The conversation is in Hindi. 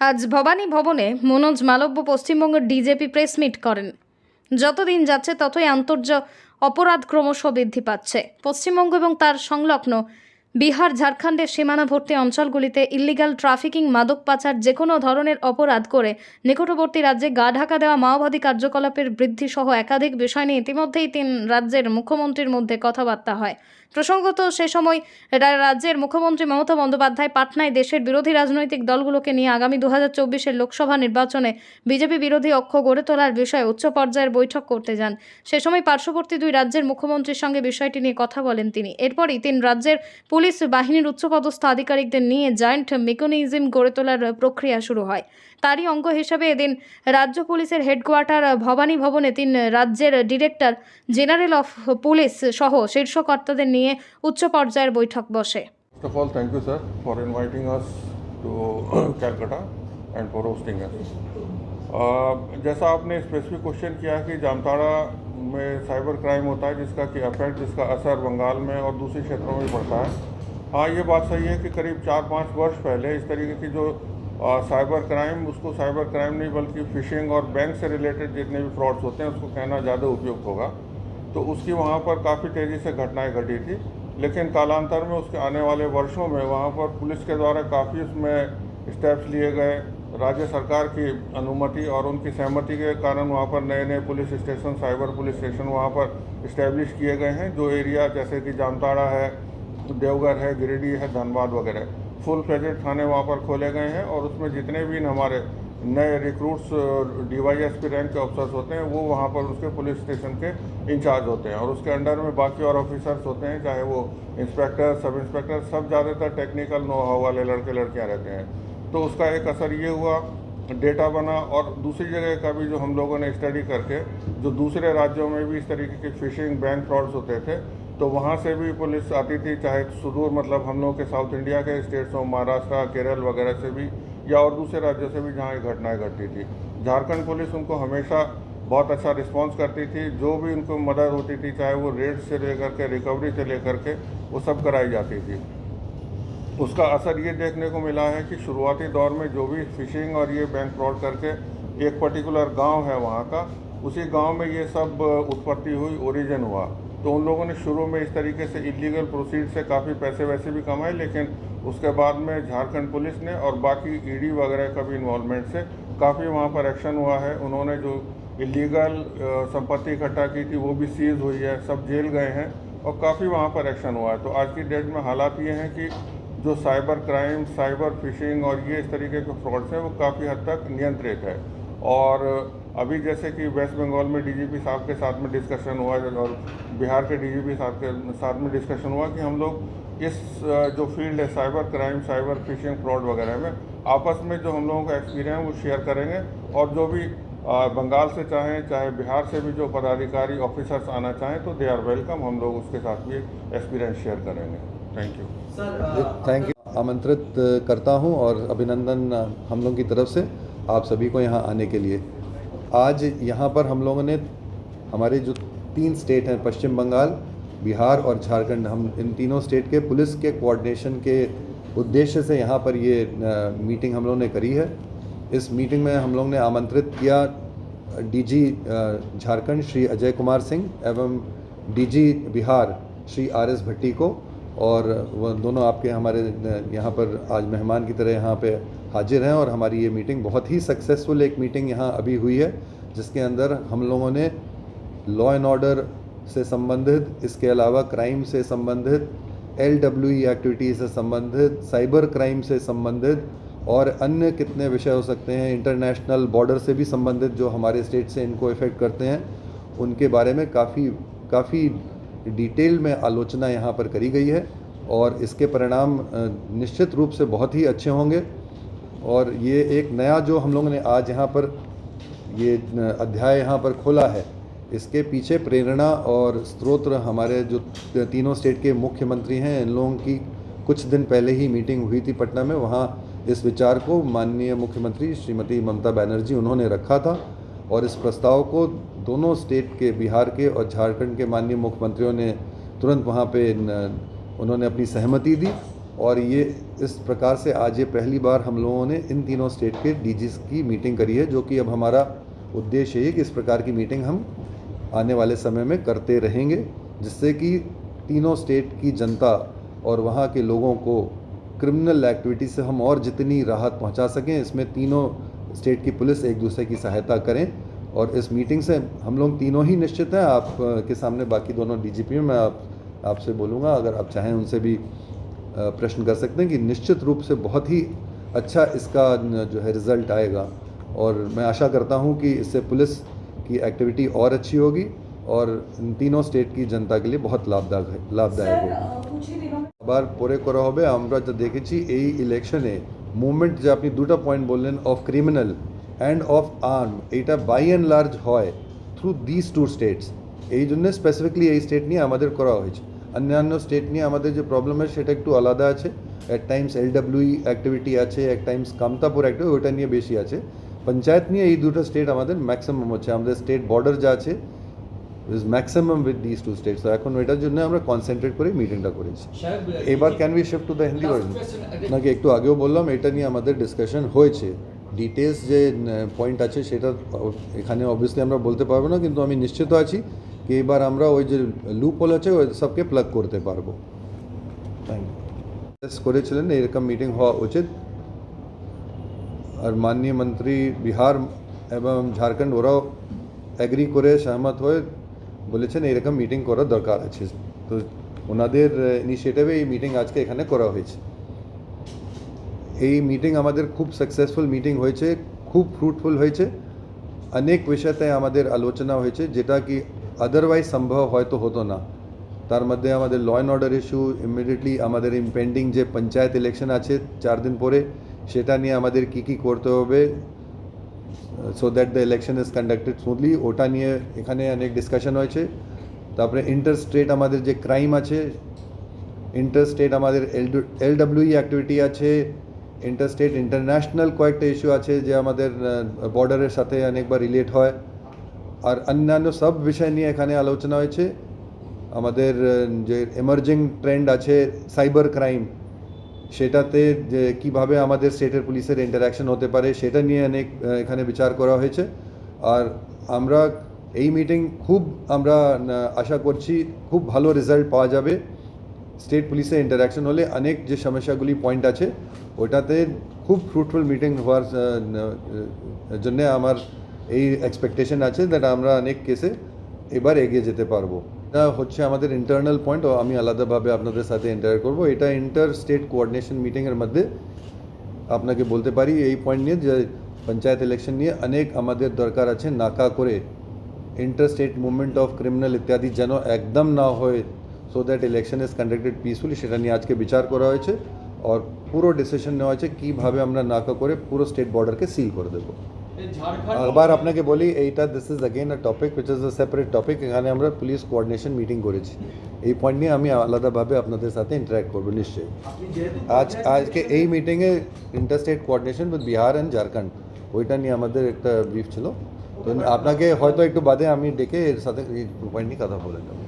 আজ ভবানী ভবনে মনোজ মালব্য পশ্চিমবঙ্গের ডিজেপি প্রেস মিট করেন। যতদিন যাচ্ছে ততই অপরাধ ক্রমশ বৃদ্ধি পাচ্ছে। পশ্চিমবঙ্গ এবং তার সংলগ্ন বিহার ঝাড়খণ্ডের সীমানাবর্তী অঞ্চলগুলিতে ইল্লিগাল ট্রাফিকিং, মাদক পাচার, যে কোনো ধরনের অপরাধ করে নিকটবর্তী রাজ্যে গা ঢাকা দেওয়া মাওবাদী কার্যকলাপের বৃদ্ধি সহ একাধিক বিষয় নিয়ে ইতিমধ্যেই 3 রাজ্যের মুখ্যমন্ত্রীর মধ্যে কথাবার্তা হয়। প্রসঙ্গত সে সময় রাজ্যের মুখ্যমন্ত্রী মমতা বন্দ্যোপাধ্যায় পাটনায় দেশের বিরোধী রাজনৈতিক দলগুলোকে নিয়ে আগামী 2024-এর লোকসভা নির্বাচনে বিজেপি বিরোধী অক্ষ গড়ে তোলার বিষয়ে উচ্চ পর্যায়ের বৈঠক করতে যান। সে সময় পার্শ্ববর্তী 2 রাজ্যের মুখ্যমন্ত্রীর সঙ্গে বিষয়টি নিয়ে কথা বলেন তিনি। এরপরই 3 রাজ্যের পুলিশ বাহিনীর উচ্চপদস্থ আধিকারিকদের নিয়ে জয়েন্ট মেকানিজম গড়ে তোলার প্রক্রিয়া শুরু হয়। তারই অঙ্গ হিসেবে এদিন রাজ্য পুলিশের হেডকোয়ার্টার ভবানী ভবনে 3 রাজ্যের ডিরেক্টর জেনারেল অফ পুলিশ সহ শীর্ষ কর্তাদের নিয়ে উচ্চ পর্যায়ের বৈঠক বসে। First of all, thank you, sir, for inviting us to Calcutta and for hosting us. जैसा आपने स्पेसिफिक क्वेश्चन किया कि जामताड़ा में साइबर क्राइम होता है जिसका कि इफेक्ट, जिसका असर बंगाल में और दूसरे क्षेत्रों में पड़ता है। हाँ, ये बात सही है कि करीब 4-5 वर्ष पहले इस तरीके की जो साइबर क्राइम, उसको साइबर क्राइम नहीं बल्कि फिशिंग और बैंक से रिलेटेड जितने भी फ्रॉड्स होते हैं उसको कहना ज़्यादा उपयुक्त होगा। तो उसकी वहाँ पर काफ़ी तेज़ी से घटनाएँ घटी थी, लेकिन कालांतर में उसके आने वाले वर्षों में वहाँ पर पुलिस के द्वारा काफ़ी उसमें स्टेप्स लिए गए। राज्य सरकार की अनुमति और उनकी सहमति के कारण वहाँ पर नए नए police station, cyber police station वहाँ पर इस्टेब्लिश किए गए हैं। जो एरिया जैसे कि जामताड़ा है, देवघर है, गिरिडीह है, धनबाद वगैरह फुल फ्लेजेड थाने वहाँ पर खोले गए हैं और उसमें जितने भी हमारे नए रिक्रूट्स DYSP रैंक के ऑफिसर्स होते हैं वो वहाँ पर उसके पुलिस स्टेशन के इंचार्ज होते हैं और उसके अंडर में बाकी और ऑफिसर्स होते हैं, चाहे वो इंस्पेक्टर, सब इंस्पेक्टर, सब ज़्यादातर टेक्निकल नो हाउ वाले लड़के लड़कियाँ रहते हैं। तो उसका एक असर ये हुआ, डेटा बना। और दूसरी जगह का भी जो हम लोगों ने स्टडी करके जो दूसरे राज्यों में भी इस तरीके के फिशिंग, बैंक फ्रॉड्स होते थे, तो वहाँ से भी पुलिस आती थी, चाहे सुदूर मतलब हम लोग के साउथ इंडिया के स्टेट्स हो, महाराष्ट्र, केरल वगैरह से भी, या और दूसरे राज्यों से भी जहाँ ये घटनाएँ घटती थी। झारखंड पुलिस उनको हमेशा बहुत अच्छा रिस्पांस करती थी। जो भी उनको मदद होती थी, चाहे वो रेड से लेकर के रिकवरी से लेकर के, वो सब कराई जाती थी। उसका असर ये देखने को मिला है कि शुरुआती दौर में जो भी फिशिंग और ये बैंक फ्रॉड करके एक पर्टिकुलर गांव है वहाँ का, उसी गांव में ये सब उत्पत्ति हुई, ओरिजिन हुआ। तो उन लोगों ने शुरू में इस तरीके से इलीगल प्रोसीड से काफ़ी पैसे वैसे भी कमाए, लेकिन उसके बाद में झारखंड पुलिस ने और बाकी ED वगैरह का भी इन्वॉल्वमेंट से काफ़ी वहाँ पर एक्शन हुआ है। उन्होंने जो इलीगल संपत्ति इकट्ठा की थी वो भी सीज हुई है, सब जेल गए हैं और काफ़ी वहाँ पर एक्शन हुआ है। तो आज की डेट में हालात ये हैं कि जो साइबर क्राइम, साइबर फिशिंग और ये इस तरीके के फ्रॉड्स हैं वो काफ़ी हद तक नियंत्रित है। और अभी जैसे कि वेस्ट बंगाल में DGP साहब के साथ में डिस्कशन हुआ और बिहार के DGP साहब के साथ में डिस्कशन हुआ कि हम लोग इस जो फील्ड है cyber crime, cyber phishing, fraud वगैरह में आपस में जो हम लोगों का एक्सपीरियंस है वो शेयर करेंगे। और जो भी बंगाल से चाहें, चाहे बिहार से भी जो पदाधिकारी ऑफिसर्स आना चाहें तो दे आर वेलकम। हम लोग उसके साथ भी एक्सपीरियंस शेयर करेंगे। Thank you thank you. आमंत्रित करता हूं और अभिनंदन हम लोगों की तरफ से आप सभी को यहाँ आने के लिए। आज यहाँ पर हम लोगों ने हमारे जो 3 स्टेट हैं, पश्चिम बंगाल, बिहार और झारखंड, हम इन तीनों स्टेट के पुलिस के कोऑर्डिनेशन के उद्देश्य से यहाँ पर ये मीटिंग हम लोगों ने करी है। इस मीटिंग में हम लोग ने आमंत्रित किया DG झारखंड श्री अजय कुमार सिंह एवं DG बिहार श्री RS भट्टी को, और वह दोनों आपके हमारे यहाँ पर आज मेहमान की तरह यहाँ पे हाजिर हैं। और हमारी ये मीटिंग बहुत ही सक्सेसफुल एक मीटिंग यहाँ अभी हुई है, जिसके अंदर हम लोगों ने लॉ एंड ऑर्डर से संबंधित, इसके अलावा क्राइम से संबंधित, LWE एक्टिविटी से संबंधित, साइबर क्राइम से संबंधित और अन्य कितने विषय हो सकते हैं, इंटरनेशनल बॉर्डर से भी संबंधित जो हमारे स्टेट से इनको इफ़ेक्ट करते हैं, उनके बारे में काफ़ी डिटेल में आलोचना यहाँ पर करी गई है। और इसके परिणाम निश्चित रूप से बहुत ही अच्छे होंगे। और ये एक नया जो हम लोगों ने आज यहाँ पर ये अध्याय यहाँ पर खोला है, इसके पीछे प्रेरणा और स्रोत हमारे जो तीनों स्टेट के मुख्यमंत्री हैं, इन लोगों की कुछ दिन पहले ही मीटिंग हुई थी पटना में। वहाँ इस विचार को माननीय मुख्यमंत्री श्रीमती ममता बनर्जी उन्होंने रखा था और इस प्रस्ताव को दोनों स्टेट के, बिहार के और झारखंड के माननीय मुख्यमंत्रियों ने तुरंत वहाँ पे उन्होंने अपनी सहमति दी और ये इस प्रकार से आज ये पहली बार हम लोगों ने इन तीनों स्टेट के डीजीज की मीटिंग करी है, जो कि अब हमारा उद्देश्य है कि इस प्रकार की मीटिंग हम आने वाले समय में करते रहेंगे, जिससे कि तीनों स्टेट की जनता और वहाँ के लोगों को क्रिमिनल एक्टिविटी से हम और जितनी राहत पहुँचा सकें, इसमें तीनों स्टेट की पुलिस एक दूसरे की सहायता करें। और इस मीटिंग से हम लोग तीनों ही निश्चित हैं। आप के सामने बाकी दोनों डीजीपी में मैं आपसे बोलूँगा, अगर आप चाहें उनसे भी प्रश्न कर सकते हैं कि निश्चित रूप से बहुत ही अच्छा इसका जो है रिज़ल्ट आएगा। और मैं आशा करता हूं कि इससे पुलिस की एक्टिविटी और अच्छी होगी और इन तीनों स्टेट की जनता के लिए बहुत लाभदायक होगी। আবার পরে করা হবে। আমরা যা দেখেছি এই ইলেকশনে মুভমেন্ট যে আপনি দুটো পয়েন্ট বললেন of criminal and of arm, এইটা বাই অ্যান্ড লার্জ হয় থ্রু দিস টু স্টেটস। এই জন্য স্পেসিফিকলি এই স্টেট নিয়ে আমাদের করা হয়েছে। অন্যান্য স্টেট নিয়ে আমাদের যে প্রবলেম আছে সেটা একটু আলাদা আছে। এট টাইমস এলডব্লিউ অ্যাক্টিভিটি আছে, এক টাইমস কামতাপুর অ্যাক্টিভিটি, ওইটা নিয়ে বেশি আছে। পঞ্চায়েত নিয়ে এই দুটো স্টেট আমাদের ম্যাক্সিমাম হচ্ছে। আমাদের স্টেট বর্ডার যা আছে is maximum with this two states. তো এখন ওইটার জন্য আমরা কনসেন্ট্রেট করে মিটিংটা করেছি। এবার can we shift to the Hindi version? নাকি একটু আগেও বললাম এটা নিয়ে আমাদের ডিসকাশন হয়েছে। ডিটেলস যে পয়েন্ট আছে সেটা এখানে অবভিয়াসলি আমরা বলতে পারবো না, কিন্তু আমি নিশ্চিত আছি कि एक बार আমরা ওই যে লুপ হোল আছে ওই সবকে প্লাগ করতে পারবো। Thank you. করেছিলেন এরকম মিটিং হওয়া উচিত। আর মাননীয় মন্ত্রী বিহার এবং ঝাড়খণ্ড ওরাও এগ্রি করে সহমত হয়ে বলেছেন এরকম মিটিং করা দরকার আছে। তো ওনাদের ইনিশিয়েটিভে এই মিটিং আজকে এখানে করা হয়েছে। এই মিটিং আমাদের খুব সাকসেসফুল মিটিং হয়েছে, খুব ফ্রুটফুল হয়েছে। অনেক বিষয়তে আমাদের আলোচনা হয়েছে যেটা কি अदरवाइज सम्भव হয়তো হতো না। তার মধ্যে আমাদের law and order issue, immediately আমাদের ইম্পেন্ডিং যে পঞ্চায়েত ইলেকশন আছে 4 দিন পরে, সেটা নিয়ে আমাদের কী করতে হবে so that the election is conducted smoothly, ওটা নিয়ে এখানে অনেক ডিসকাশন হয়েছে। তারপরে ইন্টার স্টেট আমাদের যে ক্রাইম আছে, ইন্টার স্টেট আমাদের এলডব্লিউ অ্যাক্টিভিটি আছে, ইন্টার স্টেট ইন্টারন্যাশনাল কয়েকটা ইস্যু আছে যে আমাদের বর্ডারের সাথে অনেকবার রিলেট হয়। আর অন্যান্য সব বিষয় নিয়ে এখানে আলোচনা হয়েছে। আমাদের যে এমার্জিং ট্রেন্ড আছে সাইবার ক্রাইম, সেটাতে যে কীভাবে আমাদের স্টেটের পুলিশের ইন্টারাকশন হতে পারে সেটা নিয়ে অনেক এখানে বিচার করা হয়েছে। আর আমরা এই মিটিং খুব আমরা আশা করছি খুব ভালো রেজাল্ট পাওয়া যাবে। স্টেট পুলিশের ইন্টারাকশন হলে অনেক যে সমস্যাগুলি পয়েন্ট আছে ওটাতে খুব ফ্রুটফুল মিটিং হওয়ার জন্যে আমার এই এক্সপেকটেশন আছে দ্যাট আমরা অনেক কেসে এবার এগিয়ে যেতে পারবো। এটা হচ্ছে আমাদের ইন্টারনাল পয়েন্ট, ও আমি আলাদাভাবে আপনাদের সাথে ইন্টারঅ্যাক্ট করবো। এটা ইন্টার স্টেট কোঅর্ডিনেশন মিটিংয়ের মধ্যে আপনাকে বলতে পারি এই পয়েন্ট নিয়ে যে পঞ্চায়েত ইলেকশন নিয়ে অনেক আমাদের দরকার আছে নাকা করে inter state movement of criminal ইত্যাদি যেন একদম না হয়, so that election is conducted peacefully, সেটা নিয়ে আজকে বিচার করা হয়েছে। আর পুরো ডিসিশন নেওয়া হয়েছে কীভাবে আমরা নাকা করে পুরো স্টেট বর্ডারকে সিল করে দেবো। আবার আপনাকে বলি এইটা this is again a topic which is a separate topic. এখানে আমরা পুলিশ কোঅর্ডিনেশন মিটিং করেছি, এই পয়েন্ট নিয়ে আমি আলাদাভাবে আপনাদের সাথে ইন্টারাক্ট করবো নিশ্চয়ই। আজকে এই মিটিংয়ে inter state coordination with Bihar and Jharkhand, ওইটা নিয়ে আমাদের একটা ব্রিফ ছিল। তো আপনাকে হয়তো একটু বাদে আমি ডেকে এর সাথে এই পয়েন্ট নিয়ে কথা বলে যাবো।